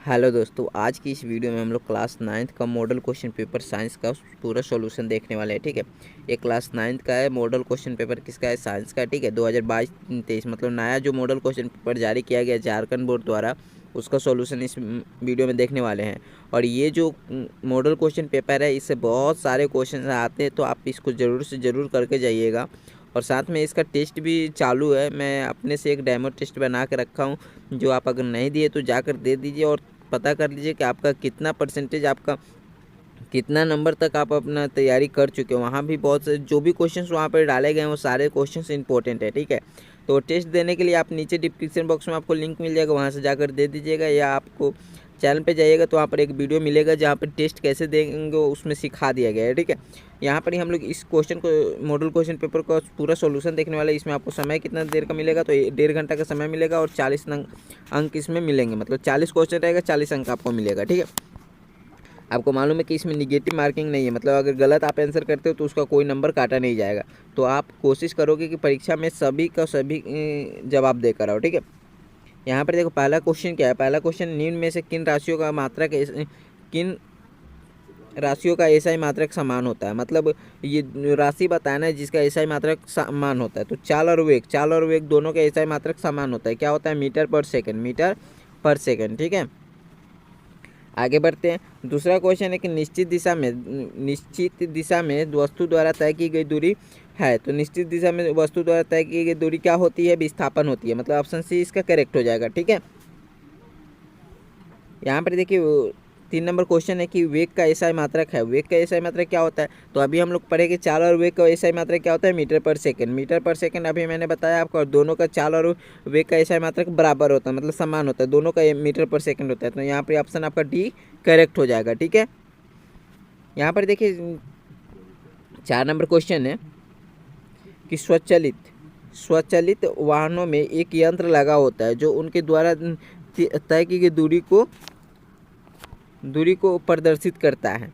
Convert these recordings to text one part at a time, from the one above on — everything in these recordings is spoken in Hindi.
हेलो दोस्तों, आज की इस वीडियो में हम लोग क्लास 9th का मॉडल क्वेश्चन पेपर साइंस का पूरा सॉल्यूशन देखने वाले हैं। ठीक है, ये क्लास 9th का है। मॉडल क्वेश्चन पेपर किसका है? साइंस का। ठीक है, 2022-23 मतलब नया जो मॉडल क्वेश्चन पेपर जारी किया गया झारखंड बोर्ड द्वारा, उसका सॉल्यूशन इस वीडियो में देखने वाले हैं। और ये जो मॉडल क्वेश्चन पेपर है, इससे बहुत सारे क्वेश्चन आते हैं, तो आप इसको ज़रूर से ज़रूर करके जाइएगा। और साथ में इसका टेस्ट भी चालू है। मैं अपने से एक डेमो टेस्ट बना के रखा हूँ, जो आप अगर नहीं दिए तो जाकर दे दीजिए और पता कर लीजिए कि आपका कितना परसेंटेज, आपका कितना नंबर तक आप अपना तैयारी कर चुके हो। वहाँ भी बहुत से जो भी क्वेश्चंस वहाँ पर डाले गए हैं, वो सारे क्वेश्चंस इंपॉर्टेंट है। ठीक है, तो टेस्ट देने के लिए आप नीचे डिस्क्रिप्शन बॉक्स में आपको लिंक मिल जाएगा, वहाँ से जाकर दे दीजिएगा। या आपको चैनल पे जाइएगा तो वहाँ पर एक वीडियो मिलेगा जहाँ पर टेस्ट कैसे देंगे उसमें सिखा दिया गया है। ठीक है, यहाँ पर ही हम लोग इस क्वेश्चन को, मॉडल क्वेश्चन पेपर का पूरा सॉल्यूशन देखने वाले हैं। इसमें आपको समय कितना देर का मिलेगा? तो 1.5 घंटा का समय मिलेगा और 40 अंक इसमें मिलेंगे। मतलब 40 क्वेश्चन रहेगा, 40 अंक आपको मिलेगा। ठीक है, आपको मालूम है कि इसमें निगेटिव मार्किंग नहीं है, मतलब अगर गलत आप आंसर करते हो तो उसका कोई नंबर काटा नहीं जाएगा। तो आप कोशिश करोगे कि परीक्षा में सभी का सभी जवाब देकर आओ। ठीक है, यहाँ पर देखो पहला क्वेश्चन क्या है। पहला क्वेश्चन, निम्न में से किन राशियों का मात्रक किन राशियों का एसआई मात्रक समान होता है? मतलब ये राशि बताना है जिसका एसआई मात्रक समान होता है। तो चाल और वेग दोनों का एसआई मात्रक समान होता है। क्या होता है? मीटर पर सेकंड, मीटर पर सेकंड। ठीक है, आगे बढ़ते हैं। दूसरा क्वेश्चन है कि निश्चित दिशा में वस्तु द्वारा तय की गई दूरी है। तो निश्चित दिशा में वस्तु द्वारा तय की गई दूरी क्या होती है? विस्थापन होती है। मतलब ऑप्शन सी इसका करेक्ट हो जाएगा। ठीक है, यहाँ पर देखिए 3 नंबर क्वेश्चन है कि वेग का एसआई मात्रक है। वेग का एसआई मात्रक क्या होता है? तो अभी हम लोग पढ़े कि चाल और वेग का एसआई मात्रक क्या होता है? मीटर पर सेकंड। मीटर पर सेकंड अभी मैंने बताया आपको। और दोनों का चाल और वेग का एसआई मात्रक बराबर होता है, मतलब समान होता है। दोनों का मीटर पर सेकंड होता है। तो यहाँ पर ऑप्शन आपका डी करेक्ट हो जाएगा। ठीक है, यहाँ पर देखिए 4 नंबर क्वेश्चन है कि स्वचालित वाहनों में एक यंत्र लगा होता है जो उनके द्वारा तय की गई दूरी को प्रदर्शित करता है।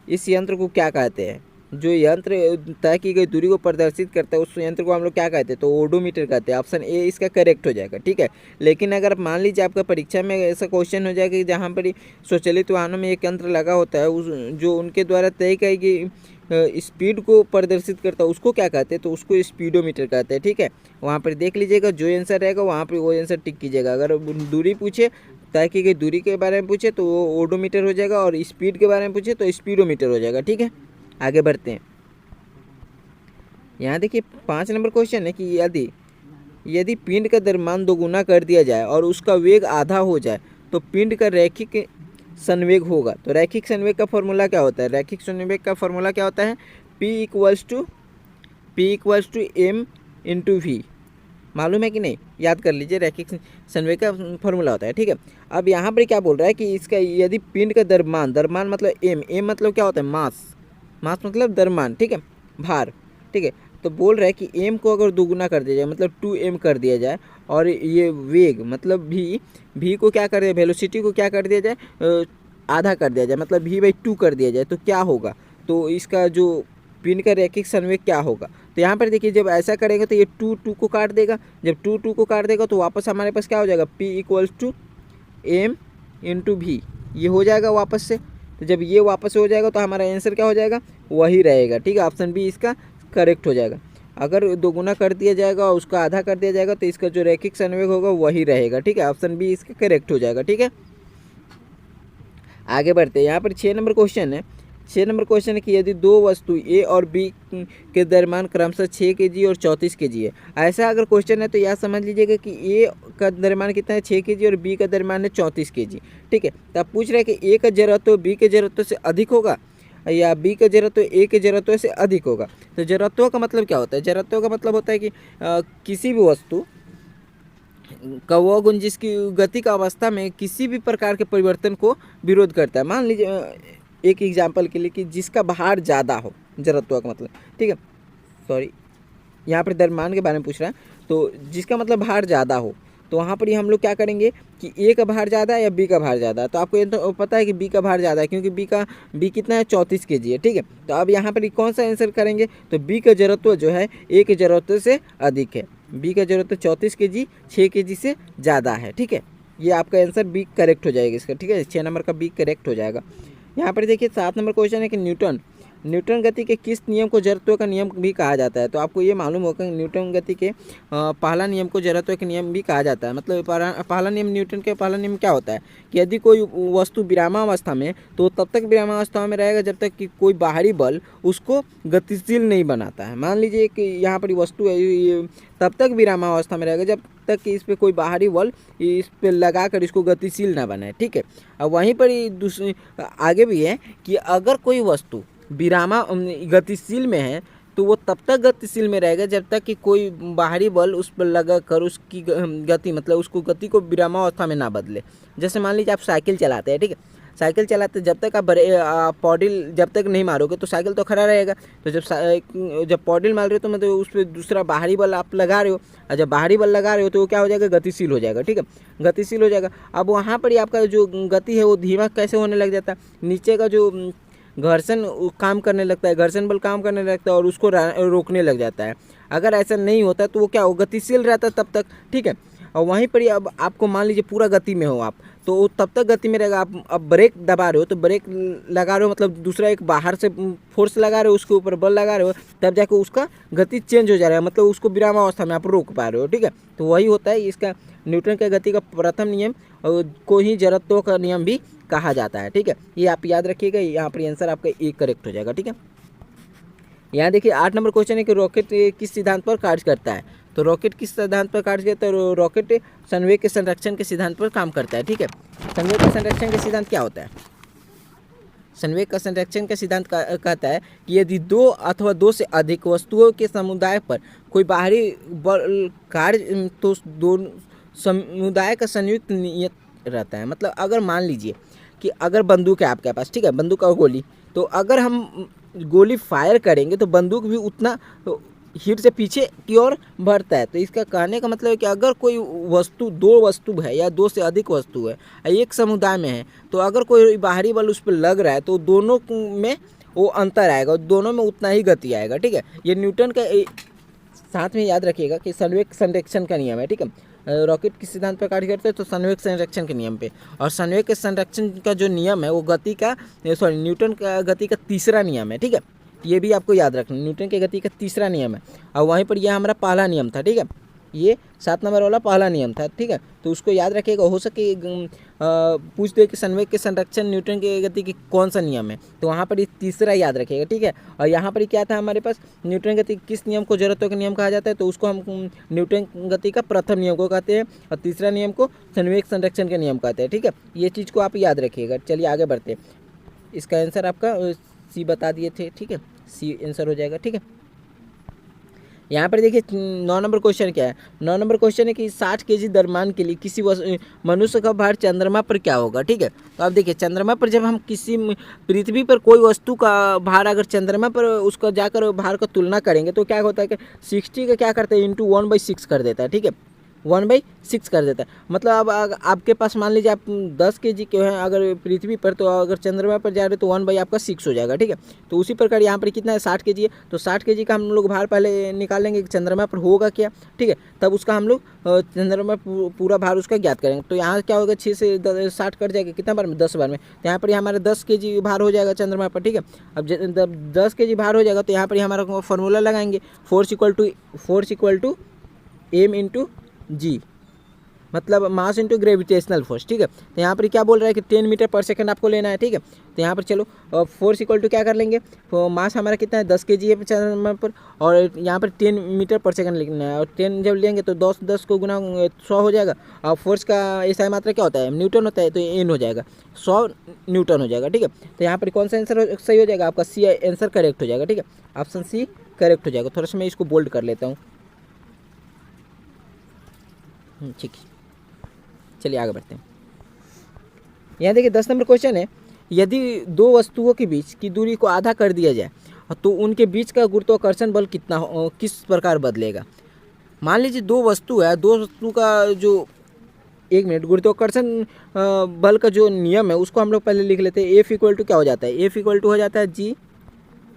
इस यंत्र को क्या कहते हैं? जो यंत्र तय की गई दूरी को प्रदर्शित करता है, उस यंत्र को हम लोग क्या कहते हैं? तो ओडोमीटर कहते हैं। ऑप्शन ए इसका करेक्ट हो जाएगा। ठीक है, लेकिन अगर मान लीजिए आपका परीक्षा में ऐसा क्वेश्चन हो जाएगा कि जहाँ पर स्वचालित वाहनों में एक यंत्र लगा होता है, उस जो उनके द्वारा तय की गई स्पीड को प्रदर्शित करता है, उसको क्या कहते हैं? तो उसको स्पीडोमीटर कहते हैं। ठीक है, वहाँ पर देख लीजिएगा, जो आंसर रहेगा वहाँ पर वो आंसर टिक कीजिएगा। अगर दूरी पूछे, तय की गई दूरी के बारे में पूछे तो वो ओडोमीटर हो जाएगा, और स्पीड के बारे में पूछे तो स्पीडोमीटर हो जाएगा। ठीक है, आगे बढ़ते हैं। यहाँ देखिए 5 नंबर क्वेश्चन है कि यदि पिंड का द्रव्यमान दोगुना कर दिया जाए और उसका वेग आधा हो जाए तो पिंड का रैखिक संवेग होगा। तो रैखिक संवेग का फॉर्मूला क्या होता है? रैखिक संवेग का फॉर्मूला क्या होता है? P equals to M into V. मालूम है कि नहीं? याद कर लीजिए, रैखिक संवेग का फॉर्मूला होता है। ठीक है, अब यहाँ पर क्या बोल रहा है कि इसका यदि पिंड का द्रव्यमान मतलब एम मतलब क्या होता है? मास मतलब द्रव्यमान। ठीक है, भार। ठीक है, तो बोल रहा है कि एम को अगर दोगुना कर दिया जाए, मतलब 2m कर दिया जाए, और ये वेग मतलब भी को क्या कर दिया, वेलोसिटी को क्या कर दिया जाए? आधा कर दिया जाए, मतलब v/2 कर दिया जाए, तो क्या होगा? तो इसका जो पिंड का रैखिक संवेग क्या होगा? तो यहाँ पर देखिए, जब ऐसा करेंगे तो ये 2 को काट देगा। जब 2 को काट देगा तो वापस हमारे पास क्या हो जाएगा? P equals to M into V, ये हो जाएगा वापस से। तो जब ये वापस हो जाएगा तो हमारा आंसर क्या हो जाएगा? वही रहेगा। ठीक है, ऑप्शन बी इसका करेक्ट हो जाएगा। अगर दोगुना कर दिया जाएगा और उसका आधा कर दिया जाएगा तो इसका जो रैखिक संवेग होगा वही रहेगा। ठीक है, ऑप्शन बी इसका करेक्ट हो जाएगा। ठीक है, आगे बढ़ते हैं। यहाँ पर 6 नंबर क्वेश्चन है। 6 नंबर क्वेश्चन है कि यदि दो वस्तु ए और बी के द्रव्यमान क्रमशः 6 kg और 34 kg है। ऐसा अगर क्वेश्चन है तो यह समझ लीजिएगा कि ए का द्रव्यमान कितना है? 6 kg, और बी का द्रव्यमान है 34 kg। ठीक है, तो आप पूछ रहे हैं कि ए का जड़त्व बी के जड़त्व से अधिक होगा या बी का जड़त्व ए के जड़त्व से अधिक होगा। तो जड़त्व का मतलब क्या होता है? जड़त्व का मतलब होता है कि किसी भी वस्तु का वह गुण जिसकी गति का अवस्था में किसी भी प्रकार के परिवर्तन को विरोध करता है। मान लीजिए एक एग्जाम्पल के लिए कि जिसका भार ज़्यादा हो, जड़त्व का मतलब। ठीक है, सॉरी, यहाँ पर द्रव्यमान के बारे में पूछ रहा है। तो जिसका मतलब भार ज़्यादा हो, तो वहाँ पर ही हम लोग क्या करेंगे कि ए का भार ज़्यादा है या बी का भार ज़्यादा है? तो आपको ये तो पता है कि बी का भार ज़्यादा है, क्योंकि बी कितना है? 34 kg है। ठीक है, तो अब यहाँ पर कौन सा आंसर करेंगे? तो बी का जड़त्व जो है ए के जड़त्व से अधिक है। बी का जड़त्व 34 kg 6 kg से ज़्यादा है। ठीक है, ये आपका आंसर बी करेक्ट हो जाएगा इसका, ठीक है। 6 नंबर का बी करेक्ट हो जाएगा। यहाँ पर देखिए 7 नंबर क्वेश्चन है कि न्यूटन गति के किस नियम को जड़त्व का नियम भी कहा जाता है। तो आपको ये मालूम होगा न्यूटन गति के पहला नियम को जड़त्व के नियम भी कहा जाता है। मतलब पहला नियम, न्यूटन के पहला नियम क्या होता है कि यदि कोई वस्तु विरामावस्था में, तो तब तक विरामावस्था में रहेगा जब तक कि कोई बाहरी बल उसको गतिशील नहीं बनाता है। मान लीजिए कि यहाँ पर वस्तु है, ये तब तक विरामावस्था में रहेगा जब तक कि इस पर कोई बाहरी बल इस पर लगा कर इसको गतिशील ना बनाए, ठीक है। अब वहीं पर दूसरी आगे भी है कि अगर कोई वस्तु गतिशील में है तो वो तब तक गतिशील में रहेगा जब तक कि कोई बाहरी बल उस पर लगा कर उसकी गति, मतलब उसको गति को विरामावस्था में ना बदले। जैसे मान लीजिए आप साइकिल चलाते हैं, ठीक है। साइकिल चलाते जब तक आप पॉडिल जब तक नहीं मारोगे तो साइकिल तो खड़ा रहेगा। तो जब पॉडिल मार रहे हो तो मतलब उस पर दूसरा बाहरी बल आप लगा रहे हो, और जब बाहरी बल लगा रहे हो तो वो क्या हो जाएगा, गतिशील हो जाएगा, ठीक है। गतिशील हो जाएगा। अब वहाँ पर ही आपका जो गति है वो धीमा कैसे होने लग जाता है, नीचे का जो घर्षण काम करने लगता है, घर्षण बल काम करने लगता है और उसको रोकने लग जाता है। अगर ऐसा नहीं होता तो वो क्या हो, गतिशील रहता है तब तक, ठीक है। और वहीं पर ही अब आपको मान लीजिए पूरा गति में हो आप, तो वो तब तक गति में रहेगा। आप अब ब्रेक दबा रहे हो तो ब्रेक लगा रहे हो, मतलब दूसरा एक बाहर से फोर्स लगा रहे हो, उसके ऊपर बल लगा रहे हो, तब जाके उसका गति चेंज हो जा रहा है, मतलब उसको विरामावस्था में आप रोक पा रहे हो, ठीक है। तो वही होता है इसका न्यूटन के गति का प्रथम नियम को ही जड़त्व का नियम भी कहा जाता है, ठीक है। ये आप याद रखिएगा। यहाँ पर आंसर आपका ए करेक्ट हो जाएगा, ठीक है। यहाँ देखिए 8 नंबर क्वेश्चन है कि रॉकेट किस सिद्धांत पर कार्य करता है। तो रॉकेट किस सिद्धांत पर कार्य करता है, रॉकेट संवेग के संरक्षण के सिद्धांत पर काम करता है, ठीक है। संवेग के संरक्षण का सिद्धांत क्या होता है, संवेग का संरक्षण का सिद्धांत कहता है कि यदि 2 अथवा 2 से अधिक वस्तुओं के समुदाय पर कोई बाहरी बल कार्य, तो दोनों समुदाय का संयुक्त नियत रहता है। मतलब अगर मान लीजिए कि अगर बंदूक है आपके पास, ठीक है, बंदूक और गोली, तो अगर हम गोली फायर करेंगे तो बंदूक भी उतना हिट से पीछे की ओर बढ़ता है। तो इसका कहने का मतलब है कि अगर कोई वस्तु, 2 वस्तु है या 2 से अधिक वस्तु है, एक समुदाय में है, तो अगर कोई बाहरी बल उस पर लग रहा है तो दोनों में वो अंतर आएगा, दोनों में उतना ही गति आएगा, ठीक है। ये न्यूटन का साथ में याद रखिएगा कि संवेग संरक्षण का नियम है, ठीक है। रॉकेट किस सिद्धांत पर कार्य करते हैं, तो संवेग संरक्षण के नियम पे। और संवेग के संरक्षण का जो नियम है वो न्यूटन का गति का तीसरा नियम है, ठीक है। ये भी आपको याद रखना, न्यूटन के गति का तीसरा नियम है। और वहीं पर यह हमारा पहला नियम था, ठीक है। ये 7 नंबर वाला पहला नियम था, ठीक है। तो उसको याद रखिएगा। हो सके पूछ दे कि संवेग के संरक्षण न्यूटन के गति की कौन सा नियम है, तो वहाँ पर ये तीसरा याद रखिएगा, ठीक है। और यहाँ पर क्या था हमारे पास, न्यूटन गति किस नियम को जड़त्व का नियम कहा जाता है, तो उसको हम न्यूटन गति का प्रथम नियम को कहते हैं, और तीसरा नियम को संवेग संरक्षण का नियम कहते हैं, ठीक है। ये चीज़ को आप याद रखिएगा। चलिए आगे बढ़ते हैं। इसका आंसर आपका सी बता दिए थे, ठीक है, सी आंसर हो जाएगा, ठीक है। यहाँ पर देखिए 9 नंबर क्वेश्चन क्या है। 9 नंबर क्वेश्चन है कि 60 केजी द्रव्यमान के लिए किसी मनुष्य का भार चंद्रमा पर क्या होगा, ठीक है। तो आप देखिए चंद्रमा पर जब हम किसी पृथ्वी पर कोई वस्तु का भार अगर चंद्रमा पर उसका जाकर भार का तुलना करेंगे तो क्या होता है कि 60 का क्या करता है, इंटू 1/6 कर देता है, ठीक है। 1/6 कर देता है। मतलब अब आपके पास मान लीजिए आप 10 केजी के हैं अगर पृथ्वी पर, तो अगर चंद्रमा पर जा रहे तो 1/6 हो जाएगा, ठीक है। तो उसी प्रकार यहाँ पर कितना है, 60 केजी है, तो 60 केजी का हम लोग भार पहले निकाल लेंगे कि चंद्रमा पर होगा क्या, ठीक है। तब उसका हम लोग चंद्रमा पूरा भार उसका ज्ञात करेंगे। तो यहाँ क्या होगा, 6 से 60 कट जाएगा, कितना बार में, 10 बार में। तो यहाँ पर हमारा 10 केजी भार हो जाएगा चंद्रमा पर, ठीक है। अब जब 10 केजी भार हो जाएगा तो यहाँ पर हमारा फॉर्मूला लगाएंगे, force equal to M into g, मतलब मास इंटू ग्रेविटेशनल फोर्स, ठीक है। तो यहाँ पर क्या बोल रहा है कि 10 मीटर पर सेकंड आपको लेना है, ठीक है। तो यहाँ पर चलो फोर्स इक्वल टू क्या कर लेंगे, तो मास हमारा कितना है, 10 केजी है चंद्रमा पर, और यहाँ पर 10 मीटर पर सेकंड लिखना है। और 10 जब लेंगे तो 10 को गुना 100 हो जाएगा। और फोर्स का ऐसा मात्रा क्या होता है, न्यूटन होता है, तो एन हो जाएगा, 100 न्यूटन हो जाएगा, ठीक है। तो यहाँ पर कौन सा आंसर सही हो जाएगा, आपका सी आंसर करेक्ट हो जाएगा, ठीक है। ऑप्शन सी करेक्ट हो जाएगा। थोड़ा सा मैं इसको बोल्ड कर लेता हूँ, ठीक है। चलिए आगे बढ़ते हैं। यहाँ देखिए 10 नंबर क्वेश्चन है, यदि 2 वस्तुओं के बीच की दूरी को आधा कर दिया जाए तो उनके बीच का गुरुत्वाकर्षण बल किस प्रकार बदलेगा। मान लीजिए 2 वस्तु है, 2 वस्तु का जो 1 मिनट गुरुत्वाकर्षण बल का जो नियम है उसको हम लोग पहले लिख लेते हैं। एफ इक्वल टू क्या हो जाता है, एफ इक्वल टू हो जाता है जी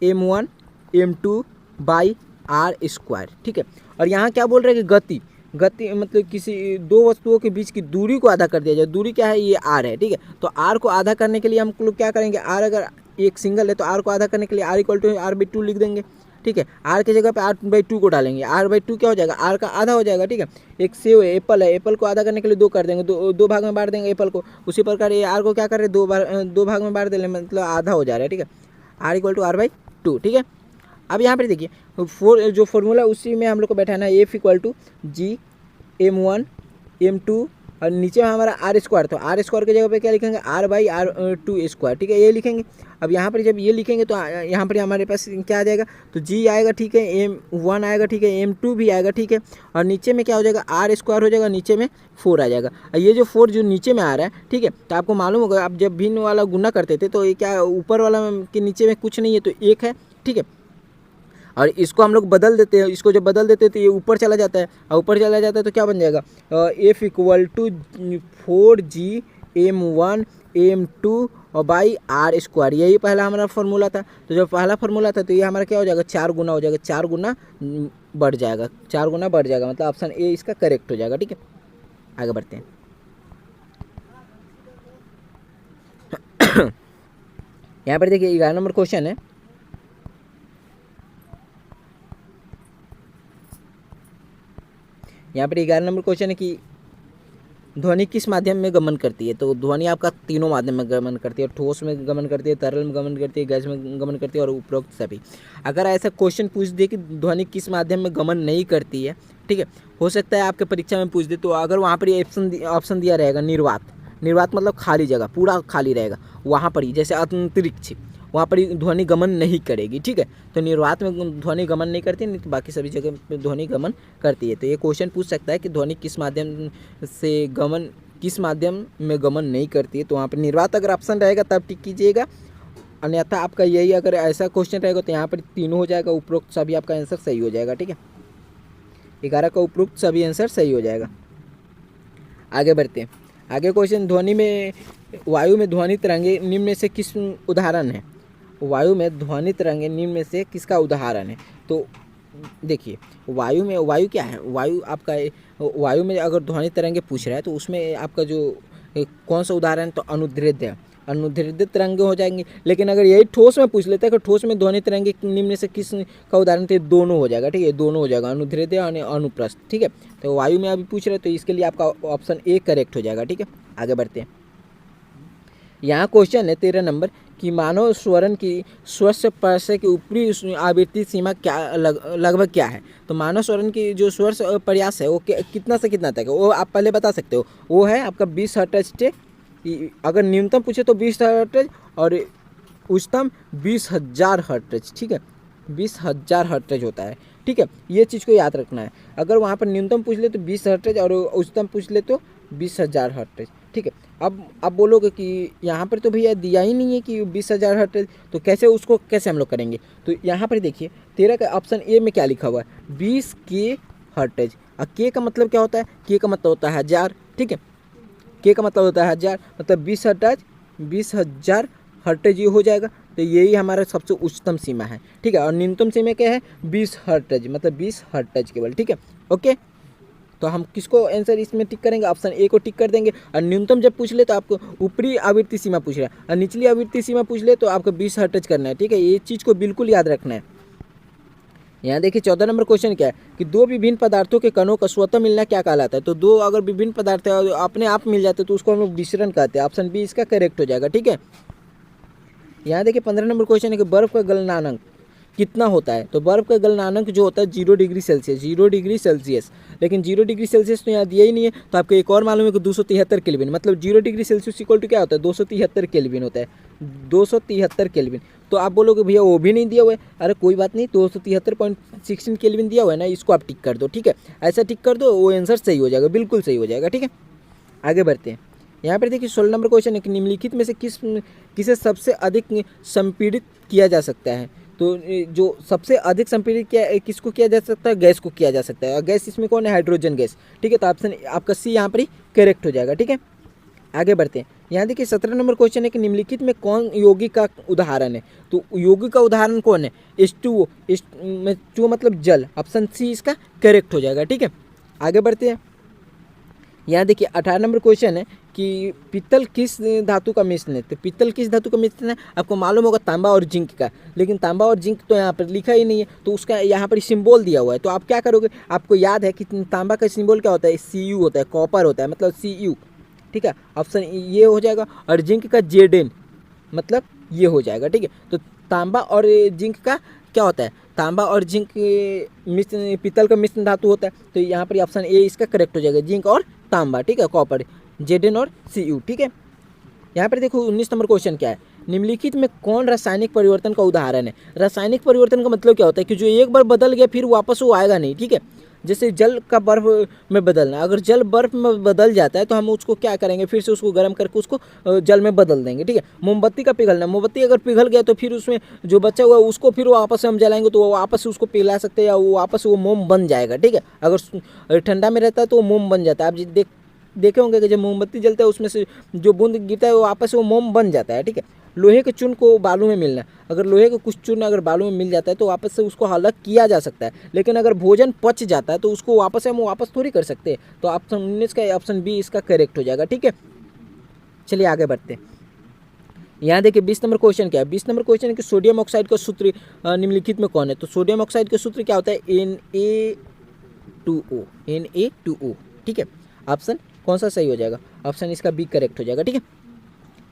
m1 m2 by r square, ठीक है। और यहाँ क्या बोल रहे हैं कि गति, गति मतलब किसी दो वस्तुओं के बीच की दूरी को आधा कर दिया जाए। दूरी क्या है, ये आर है, ठीक है। तो आर को आधा करने के लिए हम लोग क्या करेंगे, आर अगर एक सिंगल है तो आर को आधा करने के लिए R equal to R by 2 लिख देंगे, ठीक है। आर की जगह पे आर बाई 2 को डालेंगे, आर बाई 2 क्या हो जाएगा, आर का आधा हो जाएगा, ठीक है। एक सेव है, एप्पल है, एप्पल को आधा करने के लिए 2 कर देंगे, दो भाग में बांट देंगे एप्पल को। उसी प्रकार ये आर को क्या कर रहे हैं, दो भाग में बांट देंगे, मतलब आधा हो जा रहा है, ठीक है। R equal to R by 2, ठीक है। अब यहाँ पर देखिए जो फॉर्मूला उसी में हम लोग को बैठाना है, F equal to ji M1 M2 और नीचे में हमारा आर स्क्वायर, तो आर स्क्वायर की जगह पे क्या लिखेंगे, आर बाई आर 2 स्क्वायर, ठीक है, ये लिखेंगे। अब यहाँ पर जब ये लिखेंगे तो यहाँ पर हमारे पास क्या आ जाएगा, तो जी आएगा, ठीक है, M1 आएगा, ठीक है, M2 भी आएगा, ठीक है, और नीचे में क्या हो जाएगा, आर स्क्वायर हो जाएगा, नीचे में 4 आ जाएगा। और ये जो 4 जो नीचे में आ रहा है, ठीक है, तो आपको मालूम होगा आप जब भिन्न वाला गुना करते थे तो ये क्या ऊपर वाला के नीचे में कुछ नहीं है तो 1 है, ठीक है। और इसको हम लोग बदल देते हैं, इसको जब बदल देते हैं तो ये ऊपर चला जाता है, और ऊपर चला जाता है तो क्या बन जाएगा, F equal to 4G M1 M2 और बाई आर स्क्वायर, यही पहला हमारा फार्मूला था। तो जब पहला फार्मूला था तो ये हमारा क्या हो जाएगा, 4 गुना हो जाएगा, 4 गुना बढ़ जाएगा, 4 गुना बढ़ जाएगा, मतलब ऑप्शन ए इसका करेक्ट हो जाएगा, ठीक है। आगे बढ़ते हैं। यहाँ पर देखिए 11 नंबर क्वेश्चन है। यहाँ पर 11 नंबर क्वेश्चन है कि ध्वनि किस माध्यम में गमन करती है। तो ध्वनि आपका तीनों माध्यम में गमन करती है, ठोस में गमन करती है, तरल में गमन करती है, गैस में गमन करती है और उपरोक्त सभी। अगर ऐसा क्वेश्चन पूछ दे कि ध्वनि किस माध्यम में गमन नहीं करती है, ठीक है, हो सकता है आपके परीक्षा में पूछ दे, तो अगर वहाँ पर ऑप्शन दिया रहेगा निर्वात, निर्वात मतलब खाली जगह, पूरा खाली रहेगा, वहाँ पर ही जैसे अंतरिक्ष, वहाँ पर ध्वनि गमन नहीं करेगी, ठीक है। तो निर्वात में ध्वनि गमन नहीं करती, नहीं तो बाकी सभी जगह पे ध्वनि गमन करती है। तो ये क्वेश्चन पूछ सकता है कि ध्वनि किस माध्यम से गमन, किस माध्यम में गमन नहीं करती है। तो वहाँ पर निर्वात अगर ऑप्शन रहेगा तब टिक कीजिएगा, अन्यथा आपका यही अगर ऐसा क्वेश्चन रहेगा तो यहाँ पर तीनों हो जाएगा, उपरोक्त सभी आपका आंसर सही हो जाएगा, ठीक है। 11 का उपरोक्त सभी आंसर सही हो जाएगा। आगे बढ़ते हैं। आगे क्वेश्चन, ध्वनि में वायु में ध्वनि तरंगे निम्न में से किस उदाहरण है। वायु में ध्वनि तरंगे निम्न में से किसका उदाहरण है। तो देखिए वायु में, वायु क्या है, वायु आपका, वायु में अगर ध्वनि तरंगे पूछ रहा है तो उसमें आपका जो कौन सा उदाहरण, तो अनुदैर्ध्य, अनुदैर्ध्य तरंगे हो जाएंगे। लेकिन अगर यही ठोस में पूछ लेते हैं कि ठोस में ध्वनि तरंगे निम्न में से किस का उदाहरण, तो दोनों हो जाएगा, ठीक है, दोनों हो जाएगा, अनुदैर्ध्य और अनुप्रस्थ, ठीक है। तो वायु में अभी पूछ रहे हैं तो इसके लिए आपका ऑप्शन ए करेक्ट हो जाएगा, ठीक है। आगे बढ़ते हैं। यहाँ क्वेश्चन है 13 नंबर कि मानव स्वरण की स्वर प्रयास की ऊपरी आवृत्ति सीमा क्या लगभग क्या है। तो मानव स्वरण की जो स्वर प्रयास है वो कितना से कितना तक है, वो आप पहले बता सकते हो। वो है आपका 20 हर्ट्ज से, अगर न्यूनतम पूछे तो 20 हर्ट्ज और उच्चतम 20,000 हर्ट्ज, ठीक है, 20,000 हर्ट्ज होता है, ठीक है। ये चीज़ को याद रखना है। अगर वहाँ पर न्यूनतम पूछ ले तो 20 हर्ट्ज और उच्चतम पूछ ले तो 20,000 हर्ट्ज, ठीक है। अब बोलोगे कि यहाँ पर तो भैया दिया ही नहीं है कि 20,000 हर्ट्ज, तो कैसे उसको कैसे हम लोग करेंगे। तो यहाँ पर देखिए 13 का ऑप्शन ए में क्या लिखा हुआ है, 20 के हर्ट्ज। और के का मतलब क्या होता है, के का मतलब होता है 1000, ठीक है, के का मतलब होता है 1000, मतलब 20 हर्ट्ज 20,000 हर्ट्ज ये हो जाएगा। तो यही हमारा सबसे उच्चतम सीमा है, ठीक है। और न्यूनतम सीमा क्या है, 20 हर्ट्ज, मतलब 20 हर्ट्ज केवल, ठीक है, ओके। तो हम किसको आंसर इसमें टिक करेंगे, ऑप्शन ए को टिक कर देंगे। और न्यूनतम जब पूछ ले तो आपको ऊपरी आवृत्ति सीमा पूछ रहा है और निचली आवृत्ति सीमा पूछ ले तो आपको 20 हर्ट्ज करना है, ठीक है। ये चीज़ को बिल्कुल याद रखना है। यहाँ देखिए 14 नंबर क्वेश्चन क्या है कि दो विभिन्न पदार्थों के कणों का स्वतः मिलना क्या कहलाता है। तो दो अगर विभिन्न पदार्थ अपने आप मिल जाते तो उसको हम लोग विसरण कहते हैं। ऑप्शन बी इसका करेक्ट हो जाएगा, ठीक है। यहाँ देखिए 15 नंबर क्वेश्चन है कि बर्फ का गलनांक कितना होता है। तो बर्फ का गलनांक जो होता है 0 डिग्री सेल्सियस, 0 डिग्री सेल्सियस। लेकिन 0 डिग्री सेल्सियस तो यहाँ दिया ही नहीं है। तो आपको एक और मालूम है कि 273 केल्विन, मतलब 0 डिग्री सेल्सियस इक्वल टू क्या होता है, 273 केल्विन होता है, 273 केल्विन। तो आप बोलोगे भैया वो भी नहीं दिया हुआ है, अरे कोई बात नहीं, 273.16 केल्विन दिया हुआ है ना, इसको आप टिक कर दो, ठीक है। ऐसा टिक कर दो, वो आंसर सही हो जाएगा, बिल्कुल सही हो जाएगा, ठीक है। आगे बढ़ते हैं। यहाँ पर देखिए 16 नंबर क्वेश्चन है कि निम्नलिखित में से किसे सबसे अधिक संपीड़ित किया जा सकता है। तो जो सबसे अधिक संपीड़ित किसको किया जा सकता है, गैस को किया जा सकता है। और गैस इसमें कौन है, हाइड्रोजन गैस, ठीक है। तो ऑप्शन आपका सी यहाँ पर ही करेक्ट हो जाएगा, ठीक है। आगे बढ़ते हैं। यहाँ देखिए 17 नंबर क्वेश्चन है कि निम्नलिखित में कौन यौगिक का उदाहरण है। तो यौगिक का उदाहरण कौन है, H2O, H2O मतलब जल। ऑप्शन सी इसका करेक्ट हो जाएगा, ठीक है। आगे बढ़ते हैं। यहाँ देखिए 18 नंबर क्वेश्चन है कि पित्तल किस धातु का मिश्रण है। तो पित्तल किस धातु का मिश्रण है, आपको मालूम होगा तांबा और जिंक का, लेकिन तांबा और जिंक तो यहाँ पर लिखा ही नहीं है, तो उसका यहाँ पर सिंबल दिया हुआ है। तो आप क्या करोगे, आपको याद है कि तांबा का सिंबल क्या होता है, Cu होता है, कॉपर होता है, मतलब Cu, ठीक है, ऑप्शन ये हो जाएगा। और जिंक का Zn, मतलब ये हो जाएगा, ठीक है। तो तांबा और जिंक का क्या होता है, तांबा और जिंक मिश्रण, पित्तल का मिश्रण धातु होता है। तो यहाँ पर ऑप्शन ए इसका करेक्ट हो जाएगा, जिंक और तांबा, ठीक है, कॉपर, Zn और Cu, ठीक है। यहाँ पर देखो 19 नंबर क्वेश्चन क्या है, निम्नलिखित में कौन रासायनिक परिवर्तन का उदाहरण है। रासायनिक परिवर्तन का मतलब क्या होता है कि जो एक बार बदल गया फिर वापस वो आएगा नहीं, ठीक है। जैसे जल का बर्फ में बदलना, अगर जल बर्फ में बदल जाता है तो हम उसको क्या करेंगे, फिर से उसको गर्म करके उसको जल में बदल देंगे, ठीक है। मोमबत्ती का पिघलना, मोमबत्ती अगर पिघल गया तो फिर उसमें जो बचा हुआ है उसको फिर वापस से हम जलाएंगे तो वो वापस से उसको पिघला सकते हैं, या वो वापस वो मोम बन जाएगा, ठीक है। अगर ठंडा में रहता है तो वो मोम बन जाता है। आप देखे होंगे कि जब मोमबत्ती जलता है उसमें से जो बूंद गिरता है वो वापस वो मोम बन जाता है, ठीक है। लोहे के चूर्ण को बालू में मिलना, अगर लोहे का कुछ चूर्ण अगर बालू में मिल जाता है तो वापस से उसको अलग किया जा सकता है, लेकिन अगर भोजन पच जाता है तो उसको वापस हम वापस थोड़ी कर सकते हैं। तो ऑप्शन 19 का ऑप्शन बी इसका करेक्ट हो जाएगा, ठीक है। चलिए आगे बढ़ते हैं। यहाँ देखिए 20 नंबर क्वेश्चन क्या है। 20 नंबर क्वेश्चन है कि सोडियम ऑक्साइड का सूत्र निम्नलिखित में कौन है। तो सोडियम ऑक्साइड का सूत्र क्या होता है, Na2O, ठीक है। ऑप्शन कौन सा सही हो जाएगा, ऑप्शन इसका बी करेक्ट हो जाएगा, ठीक है।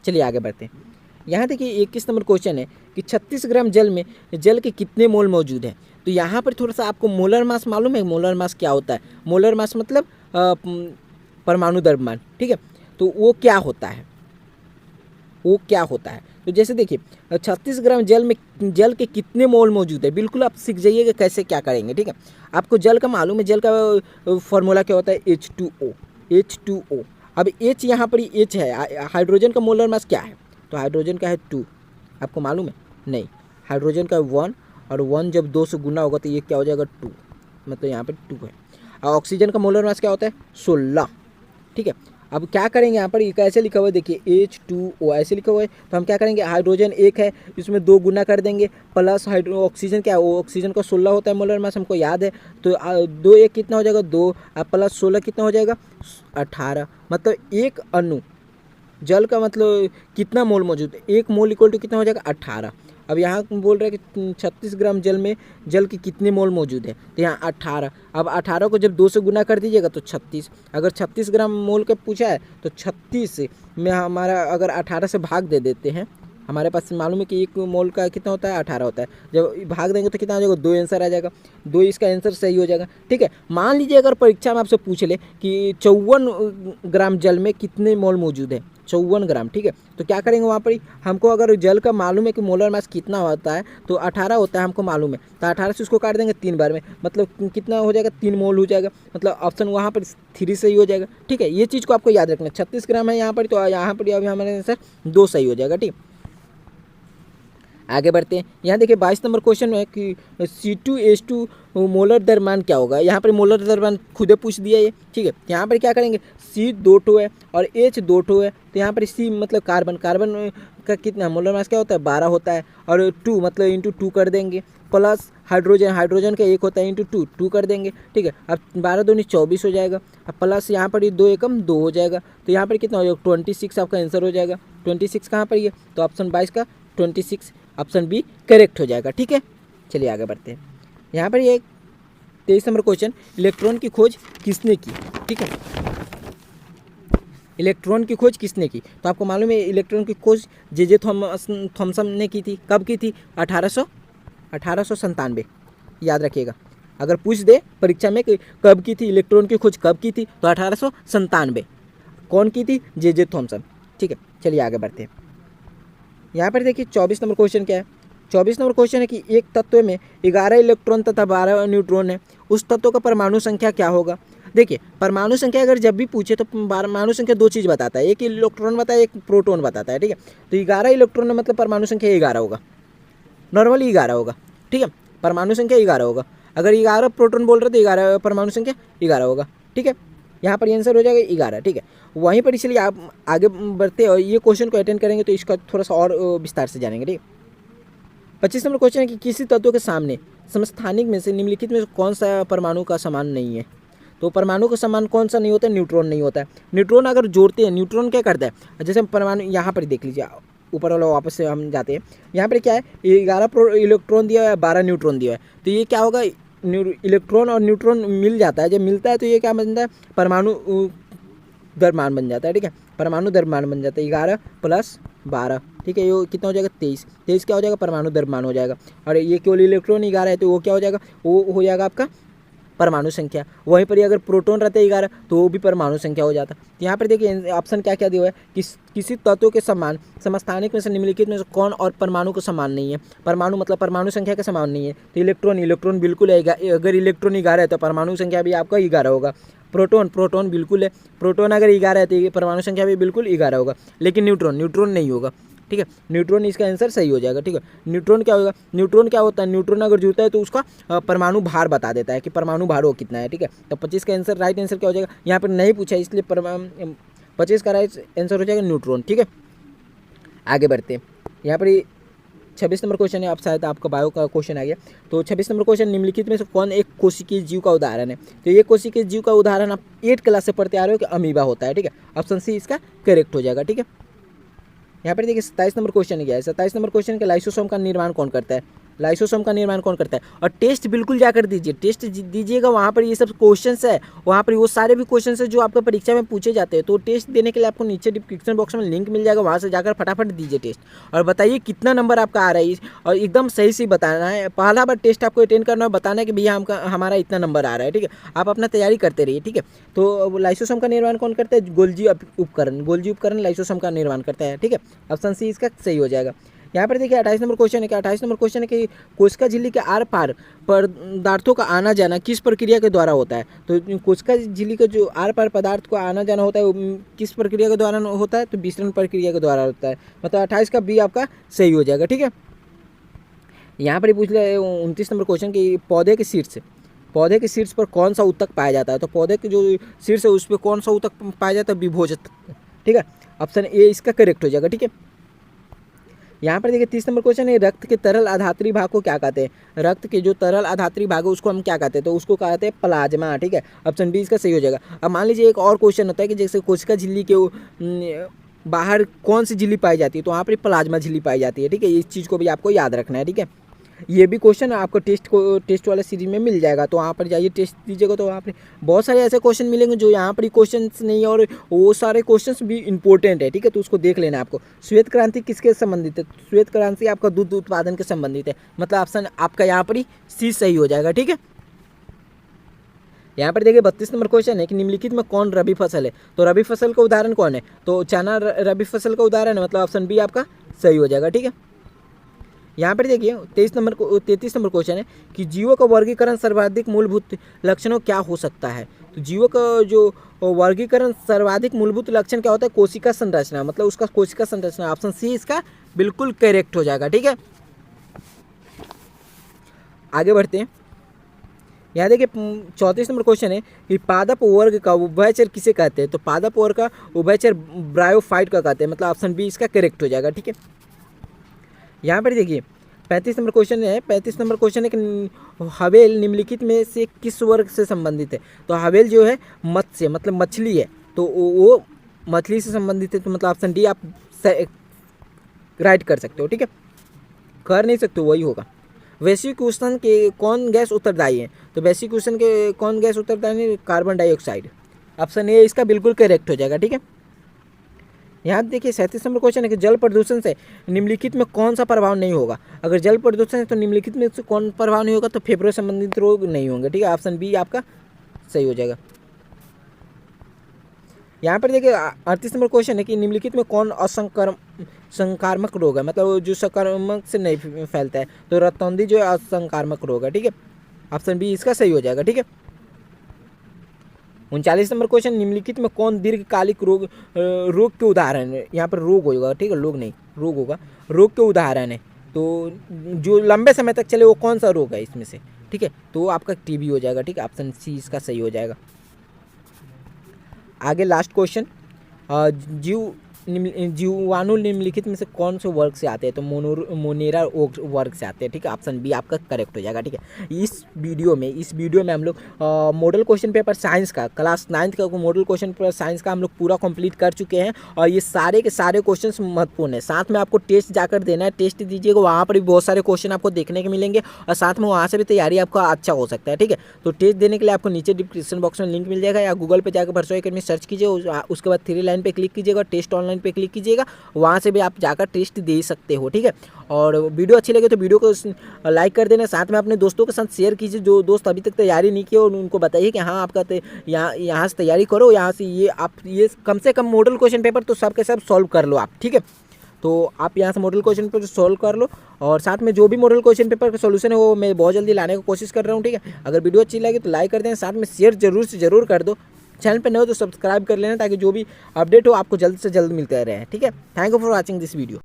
चलिए आगे बढ़ते हैं। यहाँ देखिए 21 नंबर क्वेश्चन है कि 36 ग्राम जल में जल के कितने मोल मौजूद है। तो यहाँ पर थोड़ा सा आपको मोलर मास मालूम है, मोलर मास क्या होता है। मोलर मास मतलब परमाणु द्रव्यमान, ठीक है। तो वो क्या होता है, वो क्या होता है। तो जैसे देखिए 36 ग्राम जल में जल के कितने मोल मौजूद है, बिल्कुल आप सीख जाइएगा कैसे क्या करेंगे, ठीक है। आपको जल का मालूम है, जल का फॉर्मूला क्या होता है, H2O। अब H यहाँ पर H है, हाइड्रोजन का मोलर मास क्या है, तो हाइड्रोजन का है 2, आपको मालूम है, नहीं, हाइड्रोजन का 1, और 1 जब 2 से गुना होगा तो ये क्या हो जाएगा 2, मतलब यहाँ पर 2 है। और ऑक्सीजन का मोलर मास क्या होता है 16, ठीक है। अब क्या करेंगे, यहाँ पर कैसे लिखा हुआ है देखिए H2O ऐसे लिखा हुआ है, तो हम क्या करेंगे, हाइड्रोजन 1 है इसमें 2 गुना कर देंगे, प्लस ऑक्सीजन क्या है, वो ऑक्सीजन का 16 होता है मोलर मास, हमको याद है। तो 2 1 कितना हो जाएगा 2, प्लस 16 कितना हो जाएगा 18, मतलब एक अणु जल का मतलब कितना मोल मौजूद है, एक मोल इक्वल टू कितना हो जाएगा 18। अब यहाँ बोल रहे हैं कि 36 ग्राम जल में जल के कितने मोल मौजूद है, तो यहाँ 18। अब 18 को जब 2 से गुना कर दीजिएगा तो 36, अगर 36 ग्राम मोल का पूछा है तो 36 में हमारा अगर 18 से भाग दे देते हैं, हमारे पास मालूम है कि एक मोल का कितना होता है 18 होता है, जब भाग देंगे तो कितना हो जाएगा 2 आंसर आ जाएगा, 2 इसका आंसर सही हो जाएगा, ठीक है। मान लीजिए अगर परीक्षा में आपसे पूछ ले कि 54 ग्राम जल में कितने मोल मौजूद है, 54 ग्राम, ठीक है। तो क्या करेंगे वहाँ पर ही, हमको अगर जल का मालूम है कि मोलर मास कितना होता है तो 18 होता है, हमको मालूम है, तो 18 से उसको काट देंगे 3 बार में, मतलब कितना हो जाएगा 3 मोल हो जाएगा, मतलब ऑप्शन वहाँ पर 3 सही हो जाएगा, ठीक है। ये चीज़ को आपको याद रखना, 36 ग्राम है यहाँ पर, तो यहाँ पर अभी हमारे आंसर 2 सही हो जाएगा, ठीक। आगे बढ़ते हैं। यहाँ देखिए 22 नंबर क्वेश्चन में कि C2H2 मोलर द्रव्यमान क्या होगा। यहाँ पर मोलर द्रव्यमान खुदे पूछ दिया ये, ठीक है। यहाँ पर क्या करेंगे, C 2 ठो है और H 2 ठो है, तो यहाँ पर C मतलब कार्बन, कार्बन का कितना मोलर मास क्या होता है 12 होता है, और 2 मतलब इंटू 2 कर देंगे, प्लस हाइड्रोजन, हाइड्रोजन का 1 होता है इंटू 2, 2 कर देंगे, ठीक है। अब 12 दूनी 24 हो जाएगा, अब प्लस यहाँ पर 2 एकम 2 हो जाएगा, तो यहाँ पर कितना हो जाएगा 26 आपका आंसर हो जाएगा। 26 कहाँ पर है, तो ऑप्शन 22 का 26 ऑप्शन बी करेक्ट हो जाएगा, ठीक है। चलिए आगे बढ़ते हैं। यहाँ पर ये 23 नंबर क्वेश्चन, इलेक्ट्रॉन की खोज किसने की, ठीक है। इलेक्ट्रॉन की खोज किसने की, तो आपको मालूम है इलेक्ट्रॉन की खोज जे थॉमसन ने की थी, कब की थी 1897, याद रखिएगा। अगर पूछ दे परीक्षा में कि कब की थी इलेक्ट्रॉन की खोज, कब की थी, तो 1897। कौन की थी, जे थॉमसन, ठीक है। चलिए आगे बढ़ते हैं। यहाँ पर देखिए 24 नंबर क्वेश्चन क्या है। 24 नंबर क्वेश्चन है कि एक तत्व में 11 इलेक्ट्रॉन तथा 12 न्यूट्रॉन है, उस तत्व का परमाणु संख्या क्या होगा। देखिए परमाणु संख्या अगर जब भी पूछे तो परमाणु संख्या 2 चीज़ बताता है, एक इलेक्ट्रॉन बताता है, एक प्रोटॉन बताता है, ठीक है। तो 11 इलेक्ट्रॉन है मतलब परमाणु संख्या 11 होगा, नॉर्मली 11 होगा, ठीक है। परमाणु संख्या 11 होगा, अगर 11 प्रोटॉन बोल रहे तो 11 परमाणु संख्या 11 होगा, ठीक है। यहाँ पर आंसर हो जाएगा 11, ठीक है। वहीं पर इसलिए आप आगे बढ़ते और ये क्वेश्चन को अटेंड करेंगे तो इसका थोड़ा सा और विस्तार से जानेंगे, ठीक है। 25 नंबर क्वेश्चन है कि किसी तत्व के सामने समस्थानिक में से निम्नलिखित में कौन सा परमाणु का समान नहीं है। तो परमाणु का समान कौन सा नहीं होता है? न्यूट्रॉन नहीं होता है। न्यूट्रॉन अगर जोड़ते हैं, न्यूट्रॉन क्या करता है, जैसे परमाणु यहाँ पर देख लीजिए, ऊपर वाला वापस से हम जाते हैं, यहाँ पर क्या है, 11 इलेक्ट्रॉन दिया है, 12 न्यूट्रॉन दिया है, तो ये क्या होगा, इलेक्ट्रॉन और न्यूट्रॉन मिल जाता है, जब मिलता है तो ये क्या बनता है, परमाणु द्रव्यमान बन जाता है। ठीक है, परमाणु द्रव्यमान बन जाता है, 11 + 12, ठीक है, ये कितना हो जाएगा, 23, 23 क्या हो जाएगा, परमाणु द्रव्यमान हो जाएगा। और ये केवल इलेक्ट्रॉन 11 है, तो वो क्या हो जाएगा, वो हो जाएगा आपका परमाणु संख्या। वहीं पर अगर प्रोटॉन रहते 11 तो वो भी परमाणु संख्या हो जाता। तो यहाँ पर देखिए ऑप्शन क्या क्या दिया हुआ है, किसी तत्व के समान समस्थानिक में से निम्नलिखित में से कौन और परमाणु को समान नहीं है। परमाणु मतलब परमाणु संख्या के समान नहीं है, तो इलेक्ट्रॉन बिल्कुल है, अगर इलेक्ट्रॉन 11 है तो परमाणु संख्या भी आपका 11 होगा। प्रोटॉन बिल्कुल है, प्रोटॉन अगर 11 है तो परमाणु संख्या भी बिल्कुल 11 होगा, लेकिन न्यूट्रॉन नहीं होगा। ठीक है, न्यूट्रॉन इसका आंसर सही हो जाएगा। ठीक है, न्यूट्रॉन क्या होगा, न्यूट्रॉन क्या होता है, न्यूट्रॉन अगर जुड़ता है तो उसका परमाणु भार बता देता है कि परमाणु भार वो कितना है। ठीक है, तो 25 का आंसर राइट आंसर क्या हो जाएगा, यहाँ पर नहीं पूछा इसलिए 25 का राइट आंसर हो जाएगा न्यूट्रॉन। ठीक है, आगे बढ़ते हैं। यहाँ पर 26 नंबर क्वेश्चन है, अब शायद आपका बायो का क्वेश्चन आ गया। तो 26 नंबर क्वेश्चन, निम्नलिखित में से कौन एक कोशिकीय जीव का उदाहरण है। तो ये कोशिकीय जीव का उदाहरण आप 8 क्लास से पढ़ते आ रहे हो कि अमीबा होता है। ठीक है, ऑप्शन सी इसका करेक्ट हो जाएगा। ठीक है, यहाँ पर देखिए 27 नंबर क्वेश्चन क्या है, 27 नंबर क्वेश्चन के लाइसोसोम का निर्माण कौन करता है, लाइसोसोम का निर्माण कौन करता है। और टेस्ट बिल्कुल जाकर दीजिए, टेस्ट दीजिएगा, वहाँ पर ये सब क्वेश्चंस है, वहाँ पर वो सारे भी क्वेश्चंस है जो आपका परीक्षा में पूछे जाते हैं। तो टेस्ट देने के लिए आपको नीचे डिस्क्रिप्शन बॉक्स में लिंक मिल जाएगा, वहाँ से जाकर फटाफट दीजिए टेस्ट और बताइए कितना नंबर आपका आ रहा है, और एकदम सही से बताना है। पहला बार टेस्ट आपको अटेंड करना है, बताना है कि भैया हमारा इतना नंबर आ रहा है। ठीक है, आप अपना तैयारी करते रहिए। ठीक है, तो लाइसोसोम का निर्माण कौन करता है, गोल्जी उपकरण लाइसोसोम का निर्माण करता है। ठीक है, ऑप्शन सी इसका सही हो जाएगा। यहाँ पर देखिए 28 नंबर क्वेश्चन है, 28 नंबर क्वेश्चन है कि कोशिका झिल्ली के आर पार पदार्थों का आना जाना किस प्रक्रिया के द्वारा होता है। तो कोशिका झिल्ली का जो आर पार पदार्थ को आना जाना होता है वो किस प्रक्रिया के द्वारा होता है, तो विसरण प्रक्रिया के द्वारा होता है। मतलब 28 का बी आपका सही हो जाएगा। ठीक है, यहाँ पर पूछ लिया 29 नंबर क्वेश्चन की पौधे के शीर्ष पर कौन सा ऊतक पाया जाता है। तो पौधे के जो शीर्ष है उस पर कौन सा ऊतक पाया जाता है, विभोजक। ठीक है, ऑप्शन ए इसका करेक्ट हो जाएगा। ठीक है, यहाँ पर देखिए 30 नंबर क्वेश्चन है, रक्त के तरल आधात्री भाग को क्या कहते हैं। रक्त के जो तरल आधात्री भाग है उसको हम क्या कहते हैं, तो उसको कहते हैं प्लाज्मा। ठीक है, ऑप्शन बी इसका सही हो जाएगा। अब मान लीजिए एक और क्वेश्चन होता है कि जैसे कोशिका झिल्ली के बाहर कौन सी झिल्ली पाई जाती है, तो वहाँ पर प्लाज्मा झिल्ली पाई जाती है। ठीक है, इस चीज़ को भी आपको याद रखना है। ठीक है, ये भी क्वेश्चन आपको टेस्ट वाले सीरीज में मिल जाएगा, तो वहाँ पर जाइए टेस्ट दीजिएगा, तो वहाँ पर बहुत सारे ऐसे क्वेश्चन मिलेंगे जो यहाँ पर क्वेश्चन नहीं है, और वो सारे क्वेश्चन भी इंपॉर्टेंट है। ठीक है, तो उसको देख लेना आपको। श्वेत क्रांति किसके संबंधित है, श्वेत क्रांति आपका दूध उत्पादन के संबंधित है, मतलब ऑप्शन आपका यहाँ पर ही सी सही हो जाएगा। ठीक है, यहाँ पर देखिए 32 नंबर क्वेश्चन है कि निम्नलिखित में कौन रबी फसल है। तो रबी फसल का उदाहरण कौन है, तो चना रबी फसल का उदाहरण है, मतलब ऑप्शन बी आपका सही हो जाएगा। ठीक है, यहाँ पर देखिए 33 नंबर क्वेश्चन है कि जीवों का वर्गीकरण सर्वाधिक मूलभूत लक्षणों क्या हो सकता है। तो जीवों का जो वर्गीकरण सर्वाधिक मूलभूत लक्षण क्या होता है, कोशिका संरचना, मतलब उसका कोशिका संरचना, ऑप्शन सी इसका बिल्कुल करेक्ट हो जाएगा। ठीक है, आगे बढ़ते हैं। यहाँ देखिए 34 नंबर क्वेश्चन है कि पादप वर्ग का उभयचर किसे कहते हैं। तो पादप वर्ग का उभयचर ब्रायोफाइट का कहते हैं, मतलब ऑप्शन बी इसका करेक्ट हो जाएगा। ठीक है, यहाँ पर देखिए 35 नंबर क्वेश्चन है, 35 नंबर क्वेश्चन है कि हवेल निम्नलिखित में से किस वर्ग से संबंधित है। तो हवेल जो है मत्स्य मतलब मछली है, तो वो मछली से संबंधित है, तो मतलब ऑप्शन डी आप राइट कर सकते हो। ठीक है, कर नहीं सकते वही होगा। वैश्विक उष्णन के कौन गैस उत्तरदायी है। तो वैश्विक उष्णन के कौन गैस उत्तरदायी है, कार्बन डाइऑक्साइड, ऑप्शन ए इसका बिल्कुल करेक्ट हो जाएगा। ठीक है, यहाँ देखिए 37 नंबर क्वेश्चन है कि जल प्रदूषण से निम्नलिखित में कौन सा प्रभाव नहीं होगा। अगर जल प्रदूषण है तो निम्नलिखित में से कौन प्रभाव नहीं होगा, तो फेफड़ों संबंधित रोग नहीं होंगे। ठीक है, ऑप्शन बी आपका सही हो जाएगा। यहाँ पर देखिए 38 नंबर क्वेश्चन है कि निम्नलिखित में कौन असंक्रामक रोग है, मतलब जो संक्रामक से नहीं फैलता है। तो रतौंधी जो है असंक्रामक रोग है। ठीक है, ऑप्शन बी इसका सही हो जाएगा। ठीक है, 39 नंबर क्वेश्चन, निम्नलिखित में कौन दीर्घकालिक रोग के उदाहरण है। यहाँ पर रोग होगा, ठीक है, रोग नहीं रोग होगा, रोग के उदाहरण है। तो जो लंबे समय तक चले वो कौन सा रोग है इसमें से। ठीक है, तो आपका टीबी हो जाएगा। ठीक है, ऑप्शन सी इसका सही हो जाएगा। आगे लास्ट क्वेश्चन, जीव जीवाणु निम्नलिखित में से कौन से वर्ग से आते हैं? तो मोनेरा वर्ग से आते हैं, ठीक है। ऑप्शन बी आपका करेक्ट हो जाएगा, ठीक है। इस वीडियो में हम लोग मॉडल क्वेश्चन पेपर साइंस का क्लास 9th का मॉडल क्वेश्चन पेपर साइंस का हम लोग पूरा कंप्लीट कर चुके हैं और ये सारे के सारे क्वेश्चंस महत्वपूर्ण है। साथ में आपको टेस्ट जाकर देना है, टेस्ट दीजिएगा, वहाँ पर भी बहुत सारे क्वेश्चन आपको देखने के मिलेंगे और साथ में वहाँ से भी तैयारी आपका अच्छा हो सकता है, ठीक है। तो टेस्ट देने के लिए आपको नीचे डिस्क्रिप्शन बॉक्स में लिंक मिल जाएगा या गूगल पे जाकर परसो एकेडमी सर्च कीजिए, उसके बाद 3 लाइन पे क्लिक कीजिएगा, टेस्ट ऑनलाइन पे क्लिक कीजिएगा, वहाँ से भी आप जाकर टेस्ट दे सकते हो, ठीक है। और वीडियो अच्छी लगे तो वीडियो को लाइक कर देना, साथ में अपने दोस्तों के साथ शेयर कीजिए जो दोस्त अभी तक तैयारी नहीं किए और उनको बताइए कि हाँ आपका यहाँ से तैयारी करो, यहाँ से ये कम से कम मॉडल क्वेश्चन पेपर तो सब के सब सॉल्व कर लो आप, ठीक है। तो आप यहाँ से मॉडल क्वेश्चन पेपर सॉल्व कर लो और साथ में जो भी मॉडल क्वेश्चन पेपर का सॉल्यूशन है वो मैं बहुत जल्दी लाने की कोशिश कर रहा हूँ, ठीक है। अगर वीडियो अच्छी लगे तो लाइक कर दें, साथ में शेयर जरूर से जरूर कर दो। चैनल पे नए हो तो सब्सक्राइब कर लेना ताकि जो भी अपडेट हो आपको जल्द से जल्द मिलते रहे, ठीक है। Thank you for watching this video.